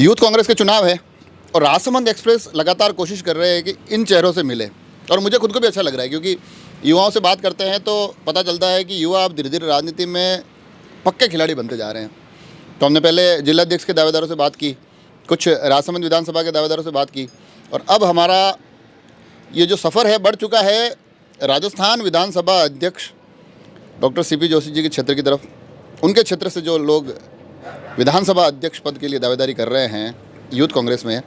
Youth Congress के चुनाव है और राजसमंद एक्सप्रेस लगातार कोशिश कर रहे हैं कि इन चेहरों से मिले, और मुझे खुद को भी अच्छा लग रहा है क्योंकि युवाओं से बात करते हैं तो पता चलता है कि युवा अब धीरे धीरे राजनीति में पक्के खिलाड़ी बनते जा रहे हैं। तो हमने पहले जिलाध्यक्ष के दावेदारों से बात की, कुछ राजसमंद विधानसभा के दावेदारों से बात की, और अब हमारा ये जो सफ़र है बढ़ चुका है राजस्थान विधानसभा अध्यक्ष डॉक्टर सीपी जोशी जी के क्षेत्र की तरफ। उनके क्षेत्र से जो लोग विधानसभा अध्यक्ष पद के लिए दावेदारी कर रहे हैं यूथ कांग्रेस में,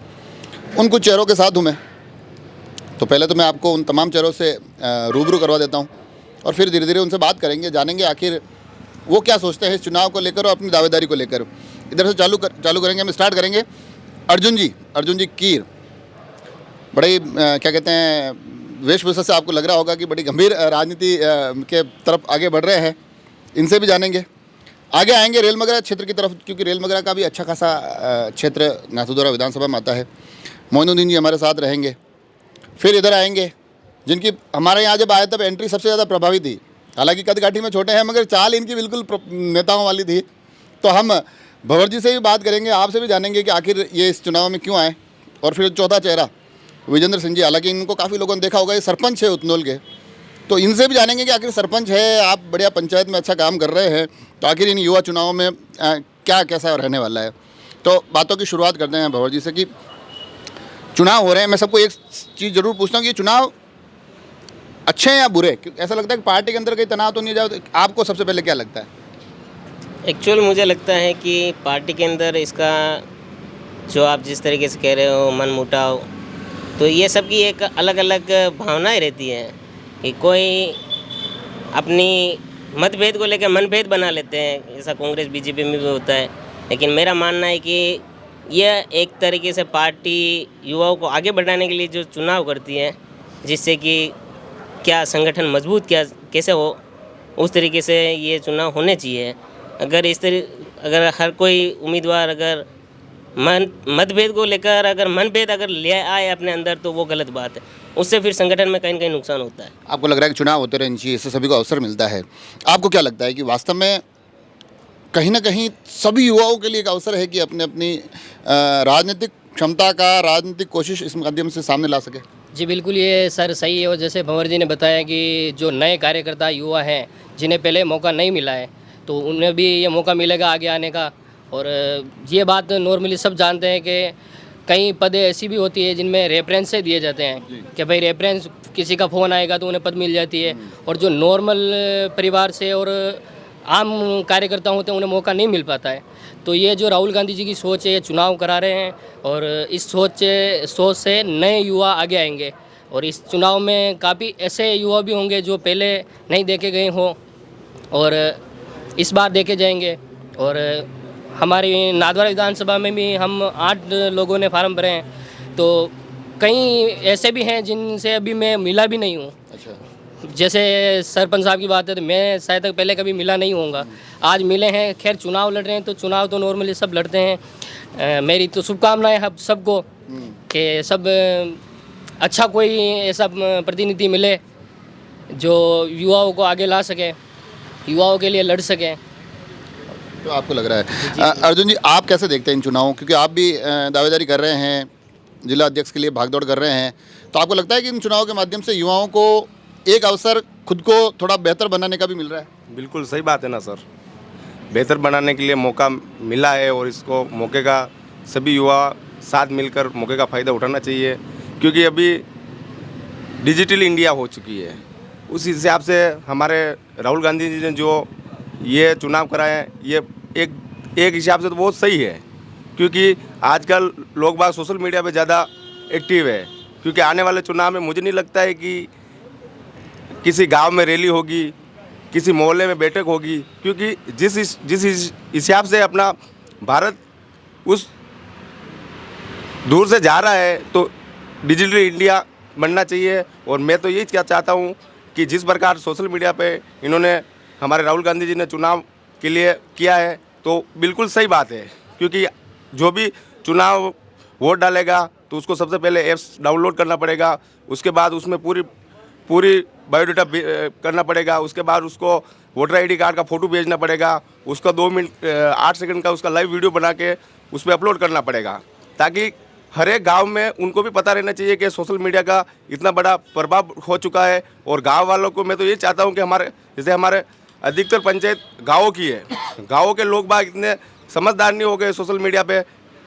उन कुछ चेहरों के साथ हूँ मैं। तो पहले तो मैं आपको उन तमाम चेहरों से रूबरू करवा देता हूँ और फिर धीरे धीरे उनसे बात करेंगे, जानेंगे आखिर वो क्या सोचते हैं इस चुनाव को लेकर और अपनी दावेदारी को लेकर। इधर से चालू करेंगे, हम स्टार्ट करेंगे अर्जुन जी कीर। बड़े ही क्या कहते हैं, वेशभूषा से आपको लग रहा होगा कि बड़ी गंभीर राजनीति के तरफ आगे बढ़ रहे हैं। इनसे भी जानेंगे। आगे आएंगे रेलमगरा क्षेत्र की तरफ, क्योंकि रेलमगरा का भी अच्छा खासा क्षेत्र नाथद्वारा विधानसभा में आता है। मोइनुद्दीन जी हमारे साथ रहेंगे। फिर इधर आएंगे जिनकी हमारे यहाँ जब आए तब एंट्री सबसे ज़्यादा प्रभावी थी। हालांकि कदकाठी में छोटे हैं मगर चाल इनकी बिल्कुल नेताओं वाली थी। तो हम भंवर जी से भी बात करेंगे, आपसे भी जानेंगे कि आखिर ये इस चुनाव में क्यों आए। और फिर चौथा चेहरा विजेंद्र सिंह जी, हालांकि इनको काफ़ी लोगों ने देखा होगा, ये सरपंच है उतनोल के। तो इनसे भी जानेंगे कि आखिर सरपंच है, आप बढ़िया पंचायत में अच्छा काम कर रहे हैं, तो आखिर इन युवा चुनावों में क्या कैसा रहने वाला है। तो बातों की शुरुआत करते हैं भंवर जी से कि चुनाव हो रहे हैं। मैं सबको एक चीज़ ज़रूर पूछता हूँ कि ये चुनाव अच्छे हैं या बुरे, क्योंकि ऐसा लगता है कि पार्टी के अंदर कहीं तनाव तो नहीं जाए। तो आपको सबसे पहले क्या लगता है? एक्चुअल मुझे लगता है कि पार्टी के अंदर इसका जो आप जिस तरीके से कह रहे हो मन मुटाव, तो ये सब की एक अलग अलग भावनाएं रहती हैं कि कोई अपनी मतभेद को लेकर मनभेद बना लेते हैं। ऐसा कांग्रेस बीजेपी में भी होता है। लेकिन मेरा मानना है कि यह एक तरीके से पार्टी युवाओं को आगे बढ़ाने के लिए जो चुनाव करती है, जिससे कि क्या संगठन मजबूत क्या कैसे हो, उस तरीके से ये चुनाव होने चाहिए। अगर हर कोई उम्मीदवार अगर मतभेद को लेकर अगर मनभेद अगर ले आए अपने अंदर, तो वो गलत बात है। उससे फिर संगठन में कहीं न कहीं नुकसान होता है। आपको लग रहा है कि चुनाव होते रहने चाहिए, इससे सभी को अवसर मिलता है। आपको क्या लगता है कि वास्तव में कहीं ना कहीं सभी युवाओं के लिए एक अवसर है कि अपने अपनी राजनीतिक क्षमता का, राजनीतिक कोशिश इस माध्यम से सामने ला सके? जी बिल्कुल, ये सर सही है। और जैसे भंवर जी ने बताया कि जो नए कार्यकर्ता युवा हैं जिन्हें पहले मौका नहीं मिला है, तो उन्हें भी ये मौका मिलेगा आगे आने का। और ये बात नॉर्मली सब जानते हैं कि कई पदें ऐसी भी होती है जिनमें रेफरेंस से दिए जाते हैं कि भाई रेफरेंस किसी का फ़ोन आएगा तो उन्हें पद मिल जाती है। और जो नॉर्मल परिवार से और आम कार्यकर्ता होते हैं उन्हें मौका नहीं मिल पाता है। तो ये जो राहुल गांधी जी की सोच है, ये चुनाव करा रहे हैं और इस सोच से नए युवा आगे आएंगे। और इस चुनाव में काफ़ी ऐसे युवा भी होंगे जो पहले नहीं देखे गए हों और इस बार देखे जाएंगे। और हमारी नाथद्वारा विधानसभा में भी हम 8 लोगों ने फार्म भरे हैं, तो कई ऐसे भी हैं जिनसे अभी मैं मिला भी नहीं हूँ। अच्छा। जैसे सरपंच साहब की बात है तो मैं शायद तक पहले कभी मिला नहीं होऊंगा, आज मिले हैं। खैर चुनाव लड़ रहे हैं तो चुनाव तो नॉर्मली सब लड़ते हैं। मेरी तो शुभकामनाएं हम सबको कि सब अच्छा कोई ऐसा प्रतिनिधि मिले जो युवाओं को आगे ला सके, युवाओं के लिए लड़ सके। तो आपको लग रहा है अर्जुन जी, आप कैसे देखते हैं इन चुनावों, क्योंकि आप भी दावेदारी कर रहे हैं, जिला अध्यक्ष के लिए भागदौड़ कर रहे हैं, तो आपको लगता है कि इन चुनावों के माध्यम से युवाओं को एक अवसर खुद को थोड़ा बेहतर बनाने का भी मिल रहा है? बिल्कुल सही बात है ना सर, बेहतर बनाने के लिए मौका मिला है और इसको मौके का सभी युवा साथ मिलकर मौके का फ़ायदा उठाना चाहिए। क्योंकि अभी डिजिटल इंडिया हो चुकी है, उस हिसाब से हमारे राहुल गांधी जी ने जो ये चुनाव कराए हैं, ये एक हिसाब से तो बहुत सही है। क्योंकि आजकल लोग बाग सोशल मीडिया पे ज़्यादा एक्टिव है। क्योंकि आने वाले चुनाव में मुझे नहीं लगता है कि किसी गांव में रैली होगी, किसी मोहल्ले में बैठक होगी। क्योंकि जिस हिसाब से अपना भारत उस दूर से जा रहा है, तो डिजिटल इंडिया बनना चाहिए। और मैं तो यही चाहता हूँ कि जिस प्रकार सोशल मीडिया पे इन्होंने हमारे राहुल गांधी जी ने चुनाव के लिए किया है, तो बिल्कुल सही बात है। क्योंकि जो भी चुनाव वोट डालेगा तो उसको सबसे पहले ऐप्स डाउनलोड करना पड़ेगा, उसके बाद उसमें पूरी पूरी बायोडाटा करना पड़ेगा, उसके बाद उसको वोटर आईडी कार्ड का फ़ोटो भेजना पड़ेगा, उसका 2 मिनट 8 सेकंड का उसका लाइव वीडियो बना के उस पर अपलोड करना पड़ेगा, ताकि हर एक गांव में उनको भी पता रहना चाहिए कि सोशल मीडिया का इतना बड़ा प्रभाव हो चुका है। और गांव वालों को मैं तो ये चाहता हूं कि हमारे अधिकतर पंचायत गाँवों की है, गाँवों के लोग बाग इतने समझदार नहीं हो गए सोशल मीडिया पे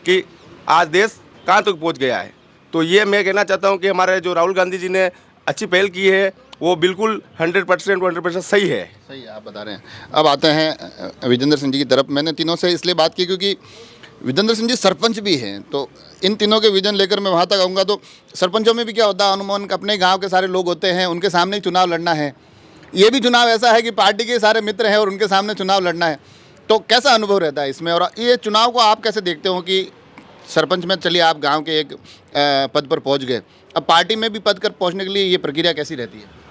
कि आज देश कहाँ तक पहुँच गया है। तो ये मैं कहना चाहता हूँ कि हमारे जो राहुल गांधी जी ने अच्छी पहल की है वो बिल्कुल 100% सही है। सही है, आप बता रहे हैं। अब आते हैं विजेंद्र सिंह जी की तरफ। मैंने तीनों से इसलिए बात की क्योंकि विजेंद्र सिंह जी सरपंच भी हैं, तो इन तीनों के विजन लेकर मैं वहाँ तक आऊँगा। तो सरपंचों में भी क्या होता है, अनुमान अपने गांव के सारे लोग होते हैं, उनके सामने ही चुनाव लड़ना है। ये भी चुनाव ऐसा है कि पार्टी के सारे मित्र हैं और उनके सामने चुनाव लड़ना है। तो कैसा अनुभव रहता है इसमें, और ये चुनाव को आप कैसे देखते हो कि सरपंच में चलिए आप गाँव के एक पद पर पहुँच गए, अब पार्टी में भी पद कर पहुँचने के लिए ये प्रक्रिया कैसी रहती है?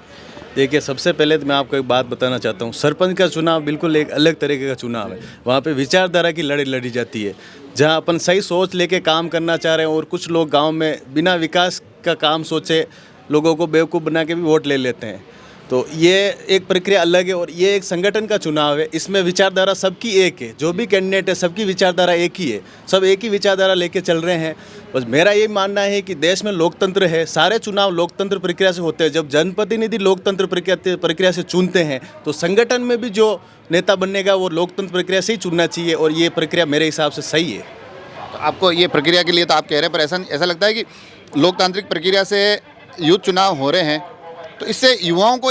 देखिए, सबसे पहले तो मैं आपको एक बात बताना चाहता हूँ, सरपंच का चुनाव बिल्कुल एक अलग तरीके का चुनाव है। वहाँ पे विचारधारा की लड़ाई लड़ी जाती है, जहाँ अपन सही सोच लेके काम करना चाह रहे हैं और कुछ लोग गांव में बिना विकास का काम सोचे लोगों को बेवकूफ़ बना के भी वोट ले लेते हैं। तो ये एक प्रक्रिया अलग है और ये एक संगठन का चुनाव है। इसमें विचारधारा सबकी एक है, जो भी कैंडिडेट है सबकी विचारधारा एक ही है, सब एक ही विचारधारा लेके चल रहे हैं। बस मेरा ये मानना है कि देश में लोकतंत्र है, सारे चुनाव लोकतंत्र प्रक्रिया से होते हैं। जब जनप्रतिनिधि लोकतंत्र प्रक्रिया से चुनते हैं तो संगठन में भी जो नेता बनेगा वो लोकतंत्र प्रक्रिया से ही चुनना चाहिए, और ये प्रक्रिया मेरे हिसाब से सही है। तो आपको ये प्रक्रिया के लिए तो आप कह रहे हैं, पर ऐसा लगता है कि लोकतांत्रिक प्रक्रिया से यूथ चुनाव हो रहे हैं तो इससे युवाओं को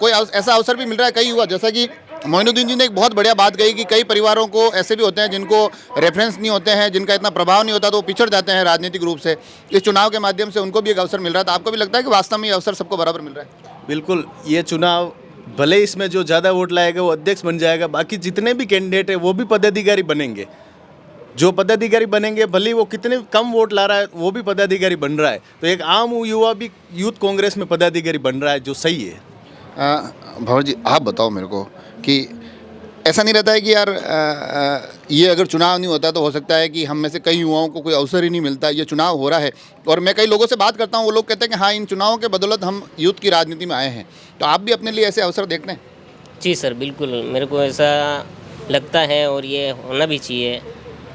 कोई ऐसा अवसर भी मिल रहा है। कई युवा, जैसा कि मोइनुद्दीन जी ने एक बहुत बढ़िया बात कही कि कई परिवारों को ऐसे भी होते हैं जिनको रेफरेंस नहीं होते हैं, जिनका इतना प्रभाव नहीं होता, तो वो पिछड़ जाते हैं राजनीतिक रूप से। इस चुनाव के माध्यम से उनको भी एक अवसर मिल रहा है। तो आपको भी लगता है कि वास्तव में ये अवसर सबको बराबर मिल रहा है? बिल्कुल, ये चुनाव भले इसमें जो ज़्यादा वोट लाएगा वो अध्यक्ष बन जाएगा, बाकी जितने भी कैंडिडेट है वो भी पदाधिकारी बनेंगे। जो पदाधिकारी बनेंगे भले वो कितने कम वोट ला रहा है वो भी पदाधिकारी बन रहा है। तो एक आम युवा भी यूथ कांग्रेस में पदाधिकारी बन रहा है, जो सही है। भंवर जी, आप बताओ मेरे को कि ऐसा नहीं रहता है कि यार ये अगर चुनाव नहीं होता तो हो सकता है कि हम में से कई युवाओं को कोई अवसर ही नहीं मिलता। ये चुनाव हो रहा है और मैं कई लोगों से बात करता हूँ, वो लोग कहते हैं कि हाँ, इन चुनावों के बदौलत हम यूथ की राजनीति में आए हैं। तो आप भी अपने लिए ऐसे अवसर देखते हैं? जी सर, बिल्कुल मेरे को ऐसा लगता है और ये होना भी चाहिए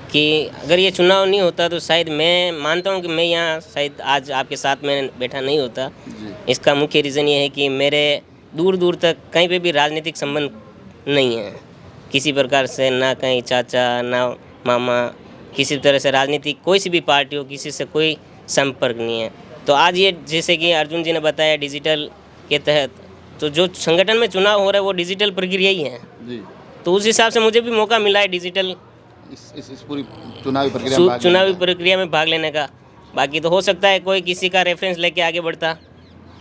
कि अगर ये चुनाव नहीं होता तो शायद मैं मानता हूँ कि मैं यहाँ शायद आज आपके साथ में बैठा नहीं होता। इसका मुख्य रीज़न ये है कि मेरे दूर दूर तक कहीं पे भी राजनीतिक संबंध नहीं है किसी प्रकार से, ना कहीं चाचा ना मामा, किसी तरह से राजनीतिक कोई सी भी पार्टी हो, किसी से कोई संपर्क नहीं है। तो आज ये जैसे कि अर्जुन जी ने बताया डिजिटल के तहत, तो जो संगठन में चुनाव हो रहा है वो डिजिटल प्रक्रिया ही है जी। तो उस हिसाब से मुझे भी मौका मिला है डिजिटल इस पूरी चुनावी प्रक्रिया में भाग लेने का। बाकी तो हो सकता है कोई किसी का रेफरेंस लेके आगे बढ़ता,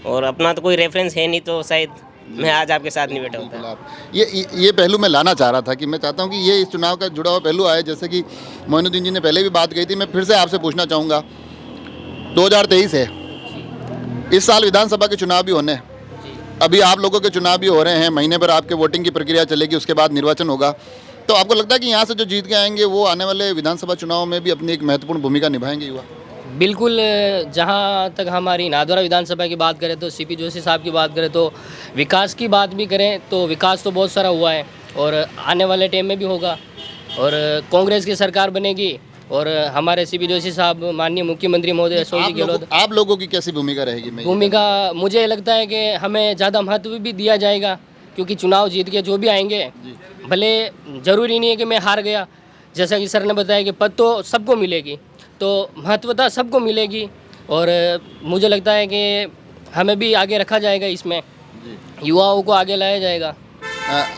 और अपना तो कोई रेफरेंस है नहीं, तो शायद मैं आज आपके साथ नहीं बैठा होता। ये पहलू मैं लाना चाह रहा था कि मैं चाहता हूँ कि ये इस चुनाव का जुड़ा हुआ पहलू आए। जैसे कि मोइनुद्दीन जी ने पहले भी बात कही थी, मैं फिर से आपसे पूछना चाहूँगा, 2023 है, इस साल विधानसभा के चुनाव भी होने, अभी आप लोगों के चुनाव भी हो रहे हैं, महीने भर आपके वोटिंग की प्रक्रिया चलेगी, उसके बाद निर्वाचन होगा। तो आपको लगता है कि यहाँ से जो जीत के आएंगे वो आने वाले विधानसभा चुनाव में भी अपनी एक महत्वपूर्ण भूमिका निभाएंगे युवा? बिल्कुल। जहाँ तक हमारी नादौरा विधानसभा की बात करें तो सीपी जोशी साहब की बात करें तो विकास की बात भी करें तो विकास तो बहुत सारा हुआ है और आने वाले टाइम में भी होगा, और कांग्रेस की सरकार बनेगी और हमारे सीपी जोशी साहब माननीय मुख्यमंत्री महोदय अशोक जी गहलोत। आप लोगों की कैसी भूमिका रहेगी? भूमिका मुझे लगता है कि हमें ज़्यादा महत्व भी दिया जाएगा, क्योंकि चुनाव जीत के जो भी आएंगे, भले ज़रूरी नहीं है कि मैं हार गया, जैसा कि सर ने बताया कि पद तो सबको मिलेगी, तो महत्वता सबको मिलेगी, और मुझे लगता है कि हमें भी आगे रखा जाएगा, इसमें युवाओं को आगे लाया जाएगा।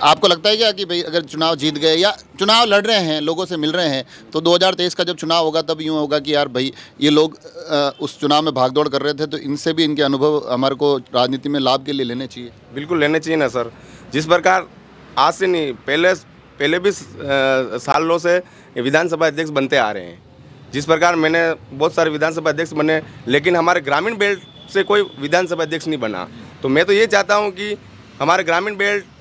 आपको लगता है क्या कि भाई अगर चुनाव जीत गए या चुनाव लड़ रहे हैं, लोगों से मिल रहे हैं, तो 2023 का जब चुनाव होगा तब यूँ होगा कि यार भाई ये लोग उस चुनाव में भागदौड़ कर रहे थे, तो इनसे भी इनके अनुभव हमारे को राजनीति में लाभ के लिए लेने चाहिए? बिल्कुल लेने चाहिए ना सर। जिस प्रकार आज से नहीं, पहले भी सालों से विधानसभा अध्यक्ष बनते आ रहे हैं, जिस प्रकार मैंने बहुत सारे विधानसभा अध्यक्ष बने, लेकिन हमारे ग्रामीण बेल्ट से कोई विधानसभा अध्यक्ष नहीं बना। तो मैं तो ये चाहता हूँ कि हमारे ग्रामीण बेल्ट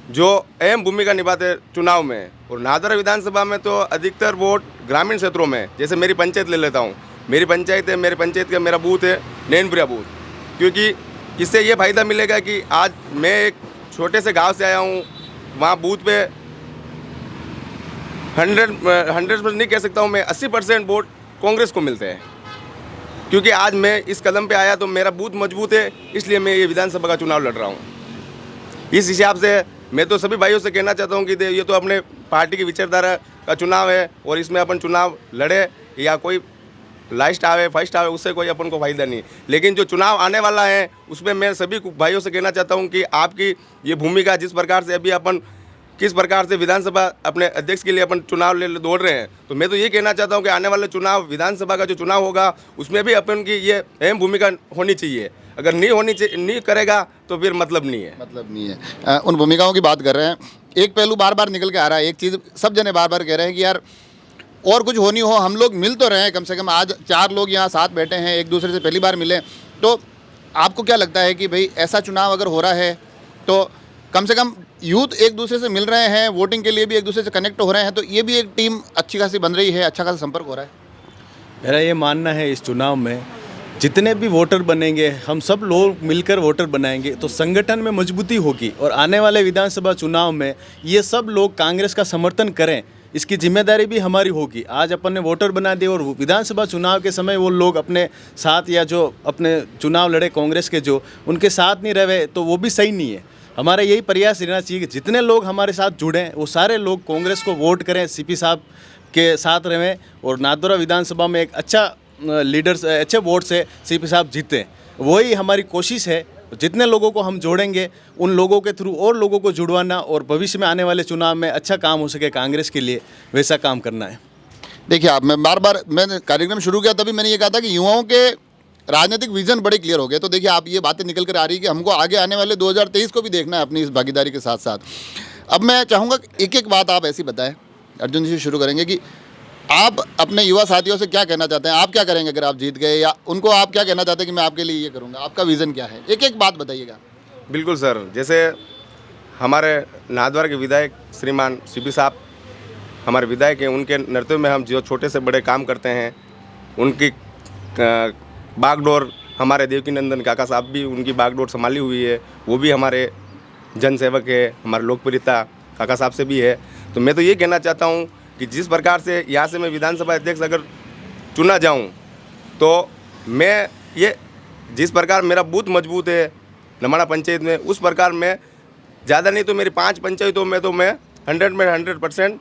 जो अहम भूमिका निभाते हैं चुनाव में, और नादौरा विधानसभा में तो अधिकतर वोट ग्रामीण क्षेत्रों में, जैसे मेरी पंचायत ले लेता हूँ, मेरी पंचायत है, मेरे पंचायत का मेरा बूथ है नैनपुरिया बूथ, क्योंकि इससे ये फ़ायदा मिलेगा कि आज मैं एक छोटे से गांव से आया हूँ, वहाँ बूथ पे 100% नहीं कह सकता हूँ मैं, 80% वोट कांग्रेस को मिलते हैं। क्योंकि आज मैं इस कदम पे आया तो मेरा बूथ मजबूत है, इसलिए मैं ये विधानसभा का चुनाव लड़ रहा हूँ। इस हिसाब से मैं तो सभी भाइयों से कहना चाहता हूँ कि ये तो अपने पार्टी की विचारधारा का चुनाव है और इसमें अपन चुनाव लड़े या कोई लास्ट आवे फर्स्ट आवे, उससे कोई अपन को फायदा नहीं। लेकिन जो चुनाव आने वाला है उसमें मैं सभी भाइयों से कहना चाहता हूं कि आपकी ये भूमिका, जिस प्रकार से अभी अपन किस प्रकार से विधानसभा अपने अध्यक्ष के लिए अपन चुनाव ले दौड़ रहे हैं, तो मैं तो ये कहना चाहता हूं कि आने वाले चुनाव, विधानसभा का जो चुनाव होगा उसमें भी अपन की ये अहम भूमिका होनी चाहिए। अगर नहीं करेगा तो फिर मतलब नहीं है। उन भूमिकाओं की बात कर रहे हैं। एक पहलू बार बार निकल के आ रहा है, एक चीज़ सब जने बार बार कह रहे हैं कि यार और कुछ होनी हो, हम लोग मिल तो रहे हैं, कम से कम आज 4 लोग यहाँ साथ बैठे हैं, एक दूसरे से पहली बार मिले। तो आपको क्या लगता है कि भाई ऐसा चुनाव अगर हो रहा है तो कम से कम यूथ एक दूसरे से मिल रहे हैं, वोटिंग के लिए भी एक दूसरे से कनेक्ट हो रहे हैं, तो ये भी एक टीम अच्छी खासी बन रही है, अच्छा खासा संपर्क हो रहा है। मेरा ये मानना है इस चुनाव में जितने भी वोटर बनेंगे, हम सब लोग मिलकर वोटर बनाएंगे तो संगठन में मजबूती होगी और आने वाले विधानसभा चुनाव में ये सब लोग कांग्रेस का समर्थन करें, इसकी जिम्मेदारी भी हमारी होगी। आज अपन ने वोटर बना दिए और विधानसभा चुनाव के समय वो लोग अपने साथ या जो अपने चुनाव लड़े कांग्रेस के जो उनके साथ नहीं रहे तो वो भी सही नहीं है। हमारा यही प्रयास रहना चाहिए कि जितने लोग हमारे साथ जुड़े वो सारे लोग कांग्रेस को वोट करें, सीपी साहब के साथ रहें और नाथद्वारा विधानसभा में एक अच्छा लीडर्स, अच्छे वोट से सीपी साहब जीते। वही हमारी कोशिश है। जितने लोगों को हम जोड़ेंगे उन लोगों के थ्रू और लोगों को जुड़वाना और भविष्य में आने वाले चुनाव में अच्छा काम हो सके कांग्रेस के लिए, वैसा काम करना है। देखिए आप, मैंने कार्यक्रम शुरू किया तभी मैंने ये कहा था कि युवाओं के राजनीतिक विजन बड़े क्लियर हो गए। तो देखिए आप, ये बातें निकल कर आ रही है कि हमको आगे आने वाले 2023 को भी देखना है अपनी इस भागीदारी के साथ साथ। अब मैं चाहूँगा एक एक बात आप ऐसी बताएं। अर्जुन जी से शुरू करेंगे कि आप अपने युवा साथियों से क्या कहना चाहते हैं, आप क्या करेंगे अगर आप जीत गए, या उनको आप क्या कहना चाहते हैं कि मैं आपके लिए ये करूँगा, आपका विज़न क्या है, एक एक बात बताइएगा। बिल्कुल सर, जैसे हमारे नाथद्वारा के विधायक श्रीमान सीपी साहब हमारे विधायक हैं, उनके नेतृत्व में हम जो छोटे से बड़े काम करते हैं, उनकी बागडोर हमारे देवकीनंदन काका साहब भी उनकी बागडोर संभाली हुई है, वो भी हमारे जनसेवक है, हमारे लोकप्रियता काका साहब से भी है। तो मैं तो ये कहना चाहता हूँ कि जिस प्रकार से यहाँ से मैं विधानसभा अध्यक्ष अगर चुना जाऊँ तो मैं ये जिस प्रकार मेरा बूथ मजबूत है नमाड़ा पंचायत में, उस प्रकार मैं ज़्यादा नहीं तो मेरी 5 पंचायतों में तो मैं 100%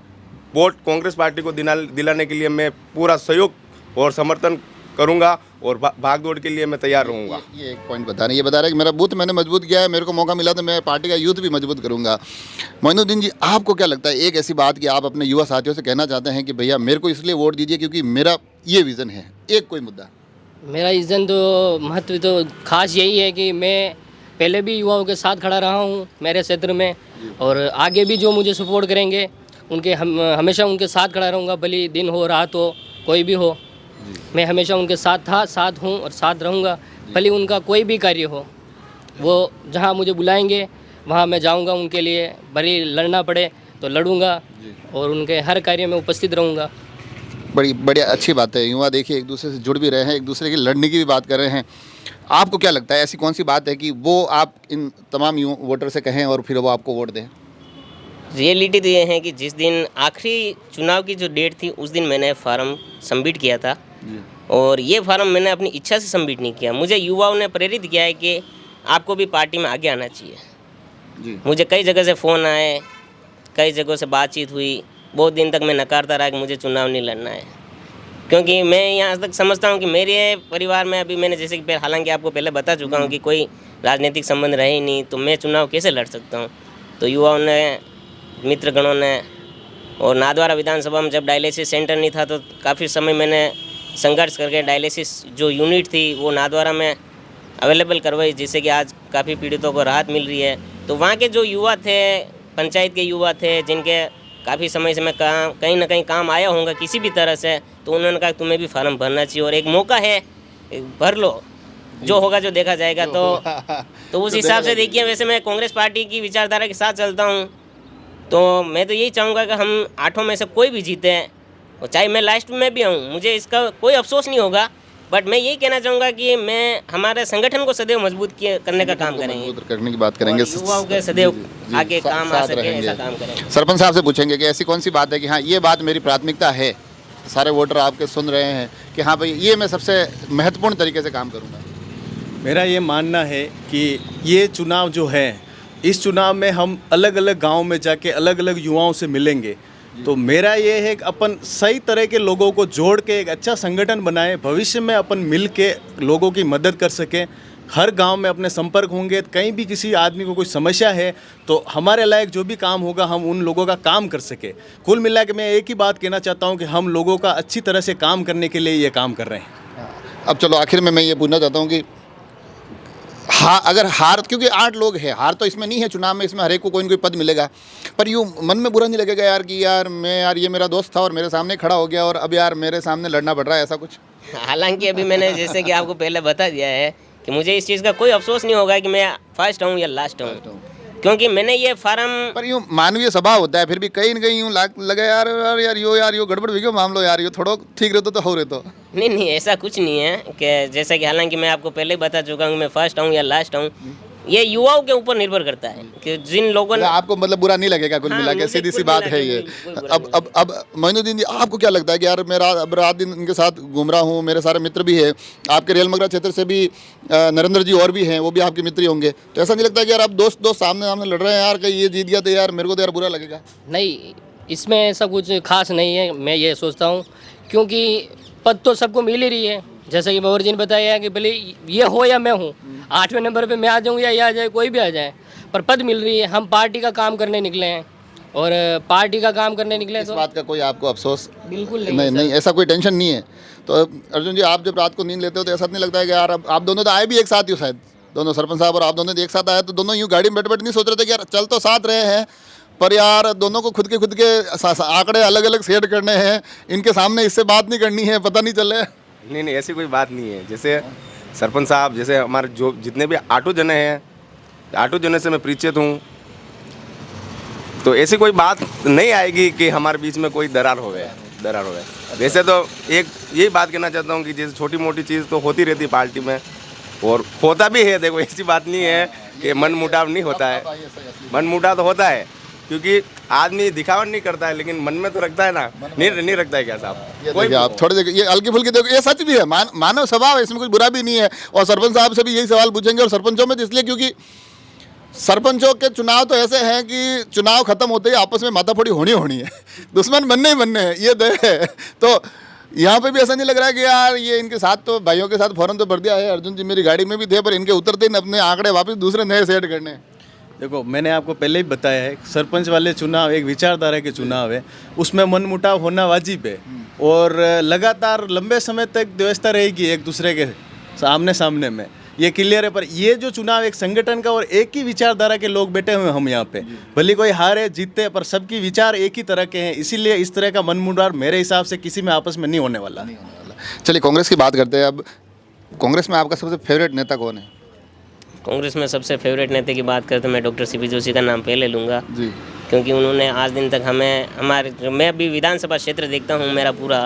वोट कांग्रेस पार्टी को दिलाने के लिए मैं पूरा सहयोग और समर्थन करूंगा और भाग दौड़ के लिए मैं तैयार रहूंगा। ये एक पॉइंट बता रहे हैं, ये बता रहे हैं कि मेरा बूथ मैंने मजबूत किया है, मेरे को मौका मिला तो मैं पार्टी का यूथ भी मजबूत करूंगा। मोइनुद्दीन जी, आपको क्या लगता है, एक ऐसी बात कि आप अपने युवा साथियों से कहना चाहते हैं कि भैया मेरे को इसलिए वोट दीजिए क्योंकि मेरा ये विज़न है, एक कोई मुद्दा? मेरा विज़न तो महत्व तो खास यही है कि मैं पहले भी युवाओं के साथ खड़ा रहा हूँ मेरे क्षेत्र में, और आगे भी जो मुझे सपोर्ट करेंगे उनके हमेशा उनके साथ खड़ा रहूँगा, भले दिन हो रात हो कोई भी हो, मैं हमेशा उनके साथ था, साथ हूँ और साथ रहूँगा। भले उनका कोई भी कार्य हो, वो जहाँ मुझे बुलाएंगे वहाँ मैं जाऊँगा उनके लिए, भले लड़ना पड़े तो लड़ूंगा और उनके हर कार्य में उपस्थित रहूँगा। बड़ी बढ़िया, अच्छी बात है। युवा देखिए एक दूसरे से जुड़ भी रहे हैं, एक दूसरे की लड़ने की भी बात कर रहे हैं। आपको क्या लगता है, ऐसी कौन सी बात है कि वो आप इन तमाम वोटर से कहें और फिर वो आपको वोट दें? रियलिटी तो ये है कि जिस दिन आखिरी चुनाव की जो डेट थी उस दिन मैंने फार्म सबमिट किया था, और ये फार्म मैंने अपनी इच्छा से सबमिट नहीं किया। मुझे युवाओं ने प्रेरित किया है कि आपको भी पार्टी में आगे आना चाहिए जी। मुझे कई जगह से फ़ोन आए, कई जगहों से बातचीत हुई, बहुत दिन तक मैं नकारता रहा कि मुझे चुनाव नहीं लड़ना है, क्योंकि मैं यहाँ तक समझता हूँ कि मेरे परिवार में अभी मैंने जैसे कि हालांकि आपको पहले बता चुका हूँ कि कोई राजनीतिक संबंध रहे ही नहीं, तो मैं चुनाव कैसे लड़ सकता हूँ। तो युवाओं ने, मित्रगणों ने, और नाथद्वारा विधानसभा में जब डायलिसिस सेंटर नहीं था तो काफ़ी समय मैंने संघर्ष करके डायलिसिस जो यूनिट थी वो नाथद्वारा में अवेलेबल करवाई, जिससे कि आज काफ़ी पीड़ितों को राहत मिल रही है। तो वहाँ के जो युवा थे, पंचायत के युवा थे, जिनके काफ़ी समय से मैं कहीं ना कहीं काम आया होऊंगा किसी भी तरह से, तो उन्होंने कहा तुम्हें भी फार्म भरना चाहिए और एक मौका है, भर लो, जो होगा जो देखा जाएगा। तो उस हिसाब से देखिए, वैसे मैं कांग्रेस पार्टी की विचारधारा के साथ चलता हूँ, तो मैं तो यही चाहूँगा कि हम 8 में से कोई भी जीते, और चाहे मैं लास्ट में भी आऊँ, मुझे इसका कोई अफसोस नहीं होगा बट मैं यही कहना चाहूँगा कि मैं हमारे संगठन को सदैव मजबूत करने का काम करेंगे, मजबूत करने की बात करेंगे, और युवाओं के सदैव जी, आगे काम आ साथ सके, रहेंगे। ऐसा काम करेंगे। सरपंच साहब से पूछेंगे कि ऐसी कौन सी बात है कि हाँ ये बात मेरी प्राथमिकता है, सारे वोटर आपके सुन रहे हैं कि हाँ भाई ये मैं सबसे महत्वपूर्ण तरीके से काम करूँगा। मेरा ये मानना है कि ये चुनाव जो है, इस चुनाव में हम अलग अलग गांव में जाके अलग अलग युवाओं से मिलेंगे। तो मेरा ये है कि अपन सही तरह के लोगों को जोड़ के एक अच्छा संगठन बनाएं, भविष्य में अपन मिल के लोगों की मदद कर सकें। हर गांव में अपने संपर्क होंगे, कहीं भी किसी आदमी को कोई समस्या है तो हमारे लायक जो भी काम होगा हम उन लोगों का काम कर सके। कुल मिला के मैं एक ही बात कहना चाहता हूँ कि हम लोगों का अच्छी तरह से काम करने के लिए ये काम कर रहे हैं। अब चलो आखिर में मैं ये पूछना चाहता हूँ कि हाँ अगर हार, क्योंकि 8 लोग हैं, हार तो इसमें नहीं है चुनाव में, इसमें हर एक को कोई न कोई पद मिलेगा, पर यूँ मन में बुरा नहीं लगेगा यार कि यार ये मेरा दोस्त था और मेरे सामने खड़ा हो गया और अब यार मेरे सामने लड़ना पड़ रहा है, ऐसा कुछ? हालांकि अभी मैंने जैसे कि आपको पहले बता दिया है कि मुझे इस चीज़ का कोई अफसोस नहीं होगा कि मैं फर्स्ट हूँ या लास्ट हूँ, क्योंकि मैंने ये फार्म, पर यूँ मानवीय स्वभाव होता है, फिर भी कहीं न कहीं यूँ लगे यार यो गड़बड़ भी क्यों मामलो यार, यो थोड़ा ठीक रहते तो हो रहे तो। नहीं ऐसा कुछ नहीं है कि जैसा कि हालांकि मैं आपको पहले ही बता चुका हूँ मैं फर्स्ट हूँ या लास्ट हूँ, ये युवाओं के ऊपर निर्भर करता है कि जिन लोगों ने, आपको मतलब बुरा नहीं लगेगा कुल हाँ, मिला के, मुझे सीधी सी कुल बात मिला है के ये। कोई बुरा नहीं अब मोइनुद्दीन जी आपको क्या लगता है कि यार मेरा अब रात दिन इनके साथ घूम रहा हूँ, मेरे सारे मित्र भी है, आपके रेल मगरा क्षेत्र से भी नरेंद्र जी और भी हैं, वो भी आपके मित्र ही होंगे, तो ऐसा नहीं लगता कि यार आप दोस्त सामने सामने लड़ रहे हैं यार, कहीं ये जीत गया तो यार मेरे को तो यार बुरा लगेगा? नहीं, इसमें ऐसा कुछ खास नहीं है, मैं ये सोचता हूँ, क्योंकि पद तो सबको मिल ही रही है। जैसे कि भंवर जी ने बताया है कि भले ये हो या मैं हूँ, 8वें नंबर पे मैं आ जाऊँ या ये आ जाए, कोई भी आ जाए, पर पद मिल रही है। हम पार्टी का काम करने निकले हैं और पार्टी का काम करने निकले इस तो बात का कोई आपको अफसोस? बिल्कुल नहीं, ऐसा कोई टेंशन नहीं है। तो अर्जुन जी आप जब रात को नींद लेते हो तो ऐसा नहीं लगता है कि यार अब आप दोनों तो आए भी एक साथ ही, शायद दोनों सरपंच साहब और आप दोनों एक साथ आए, तो दोनों यूँ गाड़ी में बैठ नहीं सोच रहे थे कि यार चल तो साथ रहे हैं पर यार दोनों को खुद के आंकड़े अलग अलग सेट करने हैं, इनके सामने इससे बात नहीं करनी है, पता नहीं चले? नहीं ऐसी कोई बात नहीं है। जैसे सरपंच साहब, जैसे हमारे जो जितने भी ऑटो जने हैं, ऑटो जने से मैं परिचित हूँ, तो ऐसी कोई बात नहीं आएगी कि हमारे बीच में कोई दरार हो गया। वैसे तो एक यही बात कहना चाहता हूँ कि जैसे छोटी मोटी चीज़ तो होती रहती पार्टी में और होता भी है। देखो ऐसी बात नहीं है कि मन मुटाव नहीं होता है, मन मुटाव तो होता है, क्योंकि आदमी दिखावा नहीं करता है लेकिन मन में तो रखता है ना, नहीं रखता है क्या साहब? कोई आप थोड़े देखो, ये हल्की फुल्की देखो, ये सच भी है, मानव स्वभाव है, इसमें कुछ बुरा भी नहीं है। और सरपंच साहब से भी यही सवाल पूछेंगे, और सरपंचों में तो इसलिए क्योंकि सरपंचों के चुनाव तो ऐसे हैं कि चुनाव खत्म होते ही आपस में माथाफोड़ी होनी है, दुश्मन बनने ही बनने हैं, ये दे है। तो यहाँ पे भी ऐसा नहीं लग रहा है कि यार ये इनके साथ तो भाइयों के साथ फौरन तो भर दिया है, अर्जुन जी मेरी गाड़ी में भी थे, पर इनके उतरते ही अपने आंकड़े वापस दूसरे नए सेट करने। देखो मैंने आपको पहले ही बताया है, सरपंच वाले चुनाव एक विचारधारा के चुनाव है, उसमें मनमुटाव होना वाजिब है और लगातार लंबे समय तक व्यवस्था रहेगी एक दूसरे के सामने में, ये क्लियर है। पर ये जो चुनाव एक संगठन का और एक ही विचारधारा के लोग बैठे हुए हैं हम यहाँ पे, भले कोई हारे जीते पर सबकी विचार एक ही तरह के हैं, इसीलिए इस तरह का मनमुटाव मेरे हिसाब से किसी में आपस में नहीं होने वाला। चलिए कांग्रेस की बात करते हैं। अब कांग्रेस में आपका सबसे फेवरेट नेता कौन है? कांग्रेस में सबसे फेवरेट नेता की बात करें तो मैं डॉक्टर सीपी जोशी का नाम पहले लूँगा जी, क्योंकि उन्होंने आज दिन तक मैं अभी विधानसभा क्षेत्र देखता हूँ मेरा पूरा,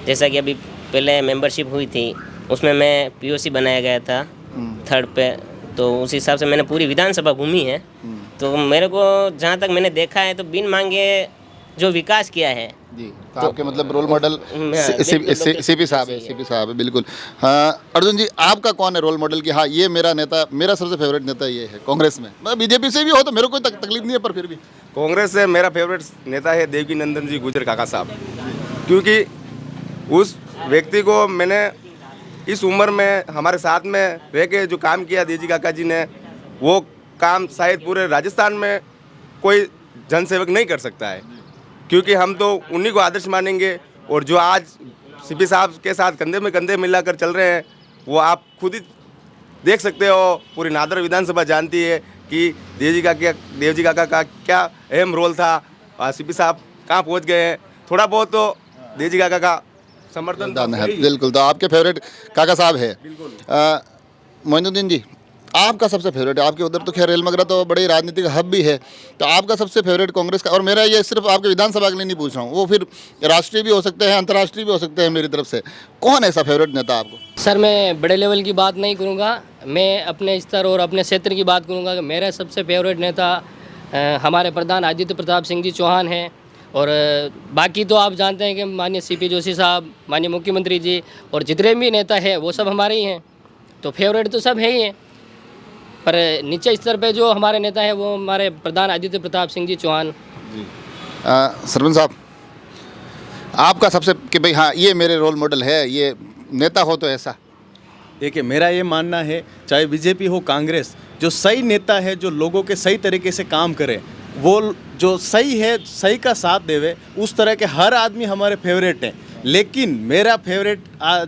जैसा कि अभी पहले मेंबरशिप हुई थी उसमें मैं पीओसी बनाया गया था 3rd पे, तो उस हिसाब से मैंने पूरी विधानसभा घूमी है। तो मेरे को जहाँ तक मैंने देखा है तो बिन मांगे जो विकास किया है जी, तो आपके मतलब रोल मॉडल बिल्कुल सीपी साहब है, बिल्कुल। हाँ अर्जुन जी आपका कौन है रोल मॉडल कि हाँ ये मेरा नेता, मेरा सबसे फेवरेट नेता ये है कांग्रेस में? मैं बीजेपी से भी हो तो मेरे को कोई तकलीफ नहीं है, पर फिर भी कांग्रेस से मेरा फेवरेट नेता है देवकी नंदन जी गुजर काका साहब, क्योंकि उस व्यक्ति को मैंने इस उम्र में हमारे साथ में रह के जो काम किया देवजी काका जी ने, वो काम शायद पूरे राजस्थान में कोई जनसेवक नहीं कर सकता है, क्योंकि हम तो उन्हीं को आदर्श मानेंगे। और जो आज सीपी साहब के साथ कंधे में कंधे मिलाकर चल रहे हैं, वो आप खुद ही देख सकते हो, पूरी नादर विधानसभा जानती है कि देवजी काका का क्या अहम रोल था और सीपी साहब कहाँ पहुँच गए हैं। थोड़ा बहुत तो देवजी काका का समर्थन है, बिल्कुल। तो आपके फेवरेट काका साहब है। मोइनुद्दीन जी आपका सबसे फेवरेट है, आपके उधर तो खैर रेलमगरा तो बड़ी राजनीतिक हब भी है, तो आपका सबसे फेवरेट कांग्रेस का, और मेरा ये सिर्फ आपके विधानसभा के लिए नहीं पूछ रहा हूँ, वो फिर राष्ट्रीय भी हो सकते हैं, अंतर्राष्ट्रीय भी हो सकते हैं मेरी तरफ से, कौन ऐसा फेवरेट नेता आपको? सर मैं बड़े लेवल की बात नहीं करूँगा, मैं अपने स्तर और अपने क्षेत्र की बात करूँगा कि मेरा सबसे फेवरेट नेता हमारे प्रधान आदित्य प्रताप सिंह जी चौहान हैं। और बाकी तो आप जानते हैं कि माननीय सीपी जोशी साहब, माननीय मुख्यमंत्री जी और जितने भी नेता हैं वो सब हमारे ही हैं, तो फेवरेट तो सब है ही हैं। पर नीचे स्तर पे जो हमारे नेता हैं वो हमारे प्रधान आदित्य प्रताप सिंह जी चौहान। सरपंच साहब, आपका सबसे कि भाई हाँ ये मेरे रोल मॉडल है, ये नेता हो तो ऐसा? देखिए मेरा ये मानना है, चाहे बीजेपी हो कांग्रेस, जो सही नेता है, जो लोगों के सही तरीके से काम करे, वो जो सही है, सही का साथ देवे, उस तरह के हर आदमी हमारे फेवरेट हैं। लेकिन मेरा फेवरेट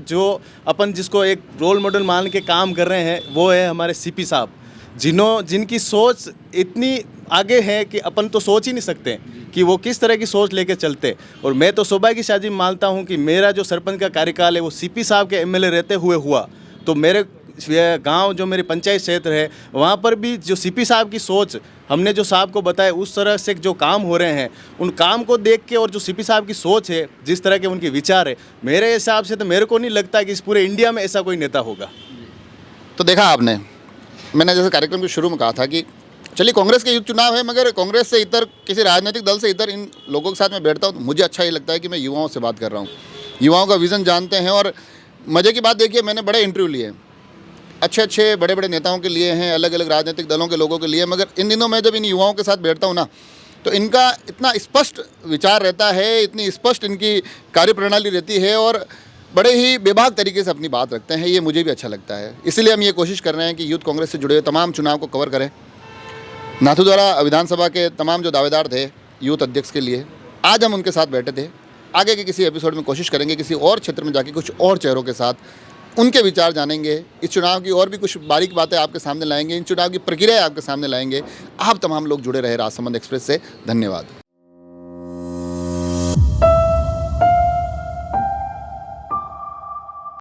जो अपन जिसको एक रोल मॉडल मान के काम कर रहे हैं वो है हमारे सीपी साहब, जिनकी सोच इतनी आगे है कि अपन तो सोच ही नहीं सकते कि वो किस तरह की सोच लेके चलते। और मैं तो सौभाग्यशाली मानता हूँ कि मेरा जो सरपंच का कार्यकाल है वो सीपी साहब के एमएलए रहते हुए हुआ। तो मेरे गांव जो मेरी पंचायत क्षेत्र है वहाँ पर भी जो सीपी साहब की सोच हमने जो साहब को बताया, उस तरह से जो काम हो रहे हैं उन काम को देख के, और जो सीपी साहब की सोच है, जिस तरह के उनके विचार है, मेरे हिसाब से तो मेरे को नहीं लगता कि इस पूरे इंडिया में ऐसा कोई नेता होगा। तो देखा आपने, मैंने जैसे कार्यक्रम के शुरू में कहा था कि चलिए कांग्रेस के युद्ध चुनाव है, मगर कांग्रेस से इतर किसी राजनीतिक दल से इतर इन लोगों के साथ मैं बैठता हूँ तो मुझे अच्छा ये लगता है कि मैं युवाओं से बात कर रहा हूँ, युवाओं का विज़न जानते हैं। और मज़े की बात देखिए, मैंने बड़े इंटरव्यू लिए, अच्छे बड़े बड़े नेताओं के लिए हैं, अलग अलग राजनीतिक दलों के लोगों के लिए, मगर इन दिनों मैं जब इन युवाओं के साथ बैठता हूँ ना, तो इनका इतना स्पष्ट विचार रहता है, इतनी स्पष्ट इनकी कार्यप्रणाली रहती है, और बड़े ही बेबाक तरीके से अपनी बात रखते हैं। ये मुझे भी अच्छा लगता है, इसलिए हम ये कोशिश कर रहे हैं कि यूथ कांग्रेस से जुड़े हुए तमाम चुनाव को कवर करें। नाथद्वारा विधानसभा के तमाम जो दावेदार थे यूथ अध्यक्ष के लिए, आज हम उनके साथ बैठे थे। आगे के किसी एपिसोड में कोशिश करेंगे किसी और क्षेत्र में जाके कुछ और चेहरों के साथ उनके विचार जानेंगे, इस चुनाव की और भी कुछ बारीक बातें आपके सामने लाएंगे, इन चुनाव की प्रक्रिया आपके सामने लाएंगे। आप तमाम लोग जुड़े रहे राजसमंद एक्सप्रेस से। धन्यवाद।